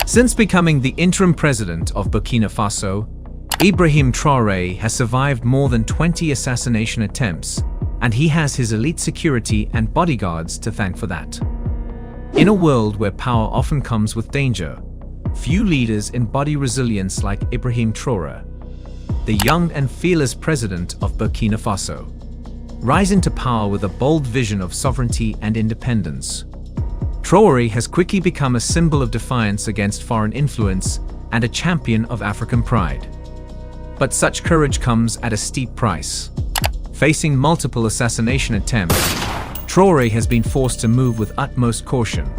Since becoming the interim president of Burkina Faso, Ibrahim Traore has survived more than 20 assassination attempts, and he has his elite security and bodyguards to thank for that. In a world where power often comes with danger, few leaders embody resilience like Ibrahim Traore, the young and fearless president of Burkina Faso. Rising to power with a bold vision of sovereignty and independence, Traore has quickly become a symbol of defiance against foreign influence and a champion of African pride. But such courage comes at a steep price. Facing multiple assassination attempts, Traore has been forced to move with utmost caution,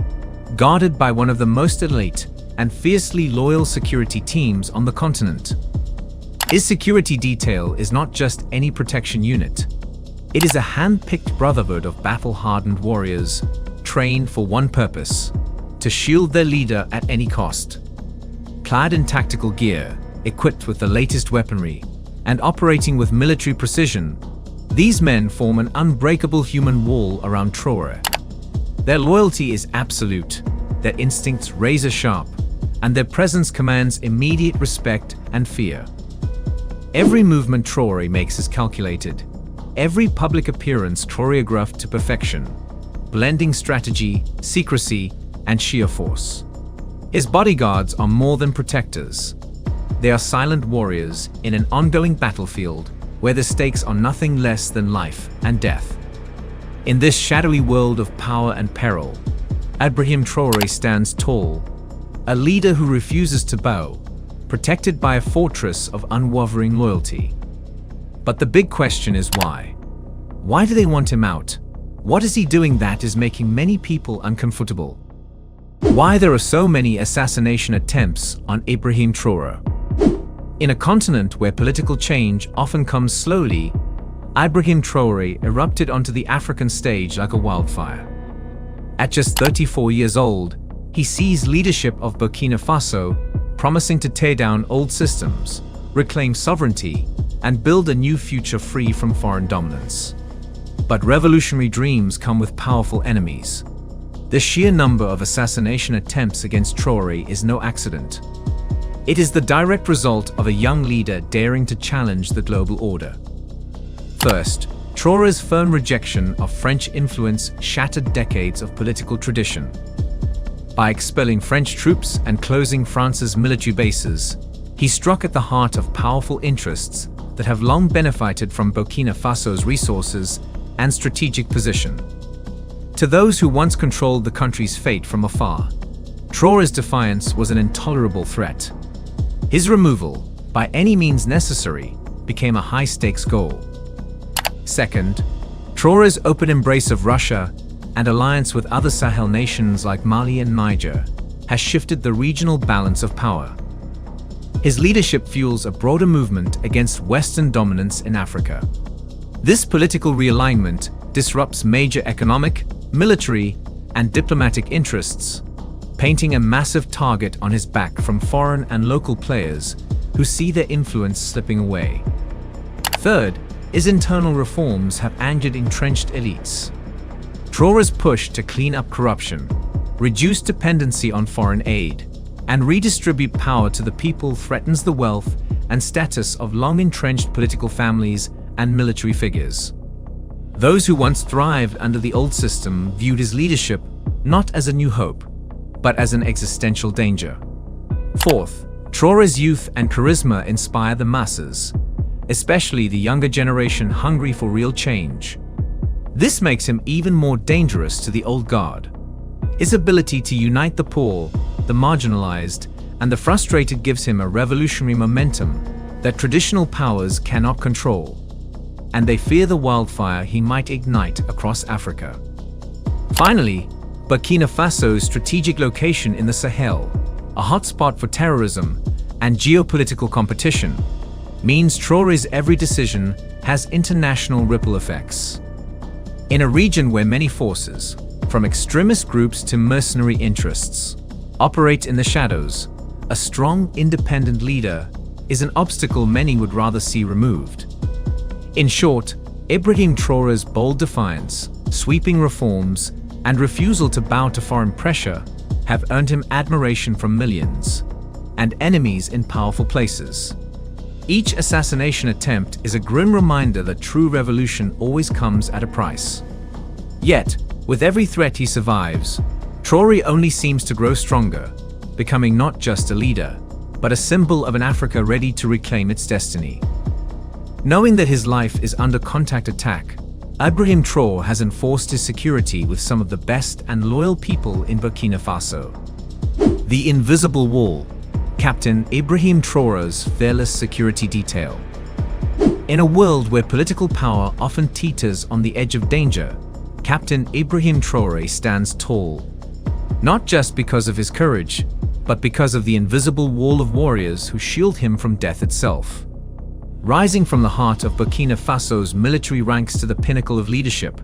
guarded by one of the most elite and fiercely loyal security teams on the continent. His security detail is not just any protection unit. It is a hand-picked brotherhood of battle-hardened warriors, trained for one purpose: to shield their leader at any cost. Clad in tactical gear, equipped with the latest weaponry, and operating with military precision, these men form an unbreakable human wall around Traore. Their loyalty is absolute, their instincts razor-sharp, and their presence commands immediate respect and fear. Every movement Traore makes is calculated, every public appearance choreographed to perfection, blending strategy, secrecy, and sheer force. His bodyguards are more than protectors. They are silent warriors in an ongoing battlefield where the stakes are nothing less than life and death. In this shadowy world of power and peril, Ibrahim Traore stands tall, a leader who refuses to bow, protected by a fortress of unwavering loyalty. But the big question is why? Why do they want him out? What is he doing that is making many people uncomfortable? Why there are so many assassination attempts on Ibrahim Traore? In a continent where political change often comes slowly, Ibrahim Traore erupted onto the African stage like a wildfire. At just 34 years old, he seized leadership of Burkina Faso, promising to tear down old systems, reclaim sovereignty, and build a new future free from foreign dominance. But revolutionary dreams come with powerful enemies. The sheer number of assassination attempts against Traore is no accident. It is the direct result of a young leader daring to challenge the global order. First, Traore's firm rejection of French influence shattered decades of political tradition. By expelling French troops and closing France's military bases, he struck at the heart of powerful interests that have long benefited from Burkina Faso's resources and strategic position. To those who once controlled the country's fate from afar, Traore's defiance was an intolerable threat. His removal, by any means necessary, became a high-stakes goal. Second, Traore's open embrace of Russia and alliance with other Sahel nations like Mali and Niger has shifted the regional balance of power. His leadership fuels a broader movement against Western dominance in Africa. This political realignment disrupts major economic, military, and diplomatic interests, painting a massive target on his back from foreign and local players who see their influence slipping away. Third, his internal reforms have angered entrenched elites. Traore's push to clean up corruption, reduce dependency on foreign aid, and redistribute power to the people threatens the wealth and status of long-entrenched political families and military figures. Those who once thrived under the old system viewed his leadership not as a new hope, but as an existential danger. Fourth, Traore's youth and charisma inspire the masses, especially the younger generation hungry for real change. This makes him even more dangerous to the old guard. His ability to unite the poor, the marginalized, and the frustrated gives him a revolutionary momentum that traditional powers cannot control, and they fear the wildfire he might ignite across Africa. Finally, Burkina Faso's strategic location in the Sahel, a hotspot for terrorism and geopolitical competition, means Traore's every decision has international ripple effects. In a region where many forces, from extremist groups to mercenary interests, operate in the shadows, a strong, independent leader is an obstacle many would rather see removed. In short, Ibrahim Traore's bold defiance, sweeping reforms, and refusal to bow to foreign pressure have earned him admiration from millions and enemies in powerful places. Each assassination attempt is a grim reminder that true revolution always comes at a price. Yet, with every threat he survives, Traore only seems to grow stronger, becoming not just a leader, but a symbol of an Africa ready to reclaim its destiny. Knowing that his life is under contact attack, Ibrahim Traore has enforced his security with some of the best and loyal people in Burkina Faso. The Invisible Wall, Captain Ibrahim Traore's fearless security detail. In a world where political power often teeters on the edge of danger, Captain Ibrahim Traore stands tall. Not just because of his courage, but because of the invisible wall of warriors who shield him from death itself. Rising from the heart of Burkina Faso's military ranks to the pinnacle of leadership,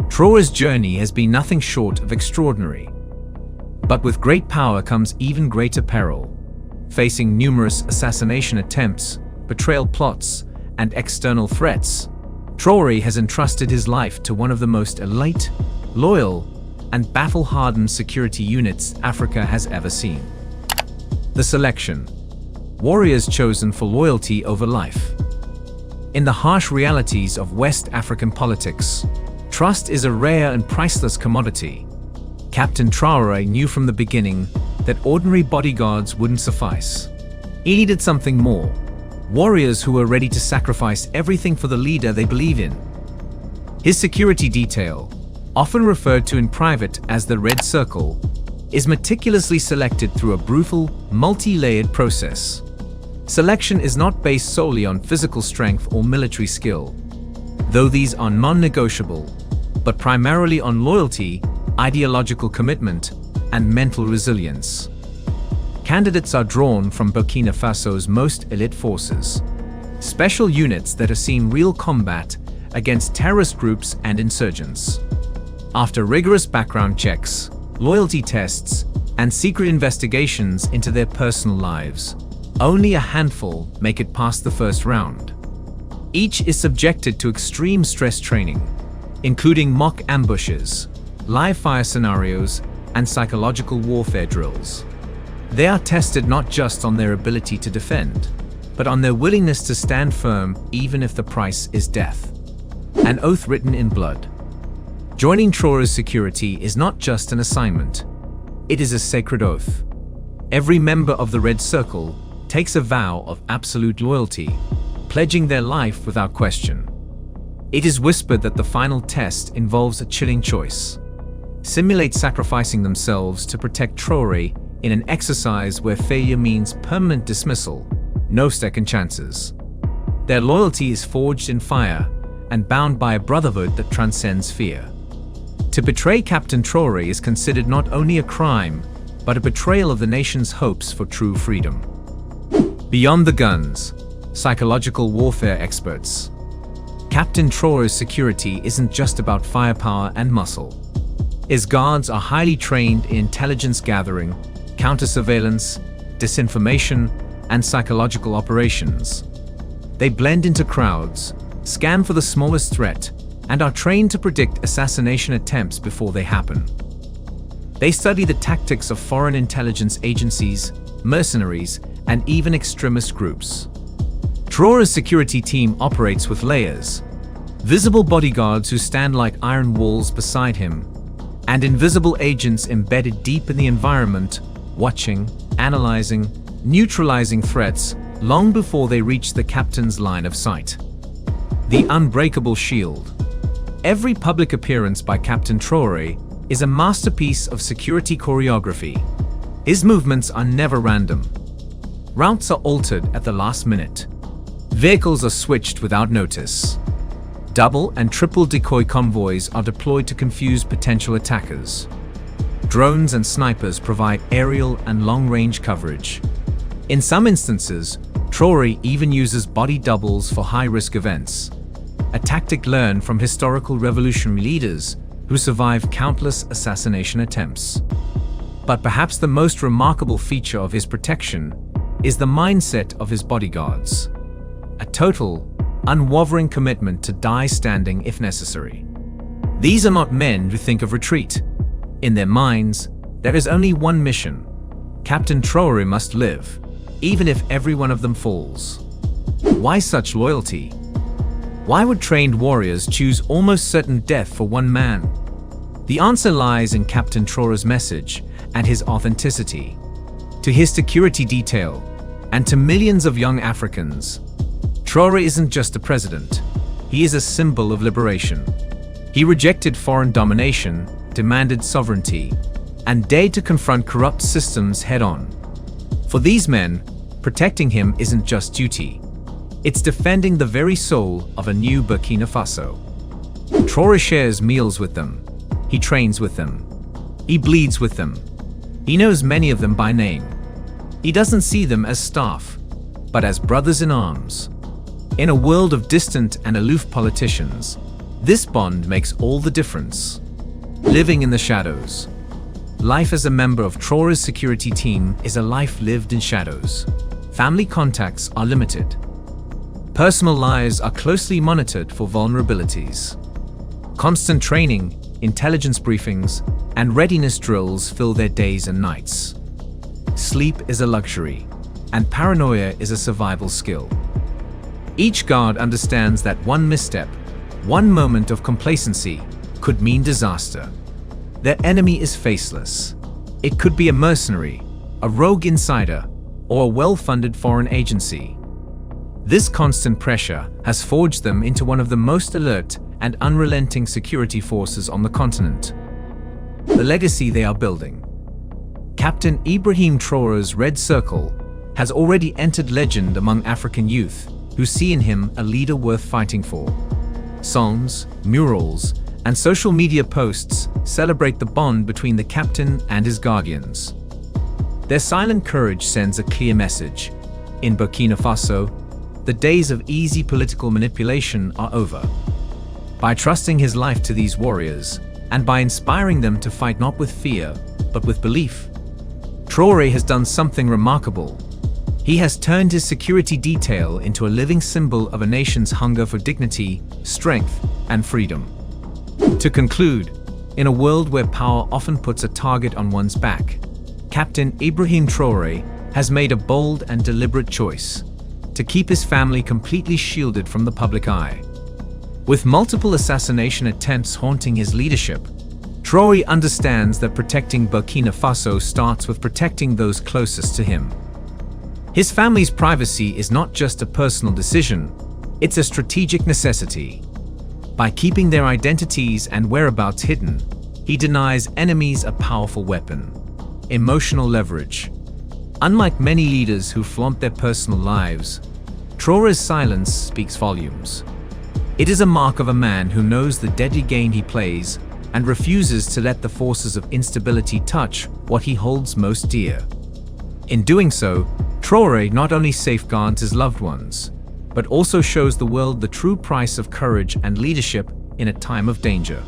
Traore's journey has been nothing short of extraordinary. But with great power comes even greater peril. Facing numerous assassination attempts, betrayal plots, and external threats, Traore has entrusted his life to one of the most elite, loyal, and battle-hardened security units Africa has ever seen. The Selection. Warriors chosen for loyalty over life. In the harsh realities of West African politics, trust is a rare and priceless commodity. Captain Traore knew from the beginning that ordinary bodyguards wouldn't suffice. He needed something more. Warriors who were ready to sacrifice everything for the leader they believe in. His security detail, often referred to in private as the Red Circle, is meticulously selected through a brutal, multi-layered process. Selection is not based solely on physical strength or military skill, though these are non-negotiable, but primarily on loyalty, ideological commitment, and mental resilience. Candidates are drawn from Burkina Faso's most elite forces, special units that have seen real combat against terrorist groups and insurgents. After rigorous background checks, loyalty tests, and secret investigations into their personal lives, only a handful make it past the first round. Each is subjected to extreme stress training, including mock ambushes, live fire scenarios, and psychological warfare drills. They are tested not just on their ability to defend, but on their willingness to stand firm even if the price is death. An oath written in blood. Joining Traore's security is not just an assignment, it is a sacred oath. Every member of the Red Circle takes a vow of absolute loyalty, pledging their life without question. It is whispered that the final test involves a chilling choice. Simulate sacrificing themselves to protect Traore in an exercise where failure means permanent dismissal, no second chances. Their loyalty is forged in fire and bound by a brotherhood that transcends fear. To betray Captain Traore is considered not only a crime, but a betrayal of the nation's hopes for true freedom. Beyond the guns, psychological warfare experts. Captain Traore's security isn't just about firepower and muscle. His guards are highly trained in intelligence gathering, counter-surveillance, disinformation, and psychological operations. They blend into crowds, scan for the smallest threat, and are trained to predict assassination attempts before they happen. They study the tactics of foreign intelligence agencies, mercenaries, and even extremist groups. Traore's security team operates with layers: visible bodyguards who stand like iron walls beside him, and invisible agents embedded deep in the environment, watching, analyzing, neutralizing threats long before they reach the captain's line of sight. The Unbreakable Shield. Every public appearance by Captain Traore is a masterpiece of security choreography. His movements are never random. Routes are altered at the last minute. Vehicles are switched without notice. Double and triple decoy convoys are deployed to confuse potential attackers. Drones and snipers provide aerial and long-range coverage. In some instances, Traore even uses body doubles for high-risk events, a tactic learned from historical revolutionary leaders who survived countless assassination attempts. But perhaps the most remarkable feature of his protection is the mindset of his bodyguards. A total, unwavering commitment to die standing if necessary. These are not men who think of retreat. In their minds, There is only one mission. Captain Traore must live, even if every one of them falls. Why such loyalty? Why would trained warriors choose almost certain death for one man? The answer lies in Captain Traore's message and his authenticity. To his security detail, and to millions of young Africans, Traore isn't just a president, he is a symbol of liberation. He rejected foreign domination, demanded sovereignty, and dared to confront corrupt systems head-on. For these men, protecting him isn't just duty, it's defending the very soul of a new Burkina Faso. Traore shares meals with them, he trains with them, he bleeds with them, he knows many of them by name. He doesn't see them as staff, but as brothers in arms. In a world of distant and aloof politicians, this bond makes all the difference. Living in the shadows. Life as a member of Traore's security team is a life lived in shadows. Family contacts are limited. Personal lives are closely monitored for vulnerabilities. Constant training, intelligence briefings, and readiness drills fill their days and nights. Sleep is a luxury, and paranoia is a survival skill. Each guard understands that one misstep, one moment of complacency, could mean disaster. Their enemy is faceless. It could be a mercenary, a rogue insider, or a well-funded foreign agency. This constant pressure has forged them into one of the most alert and unrelenting security forces on the continent. The legacy they are building. Captain Ibrahim Traore's Red Circle has already entered legend among African youth who see in him a leader worth fighting for. Songs, murals, and social media posts celebrate the bond between the captain and his guardians. Their silent courage sends a clear message. In Burkina Faso, the days of easy political manipulation are over. By trusting his life to these warriors, and by inspiring them to fight not with fear, but with belief, Traore has done something remarkable. He has turned his security detail into a living symbol of a nation's hunger for dignity, strength, and freedom. To conclude, in a world where power often puts a target on one's back, Captain Ibrahim Traore has made a bold and deliberate choice to keep his family completely shielded from the public eye. With multiple assassination attempts haunting his leadership, Traore understands that protecting Burkina Faso starts with protecting those closest to him. His family's privacy is not just a personal decision, it's a strategic necessity. By keeping their identities and whereabouts hidden, he denies enemies a powerful weapon: emotional leverage. Unlike many leaders who flaunt their personal lives, Traore's silence speaks volumes. It is a mark of a man who knows the deadly game he plays and refuses to let the forces of instability touch what he holds most dear. In doing so, Traore not only safeguards his loved ones, but also shows the world the true price of courage and leadership in a time of danger.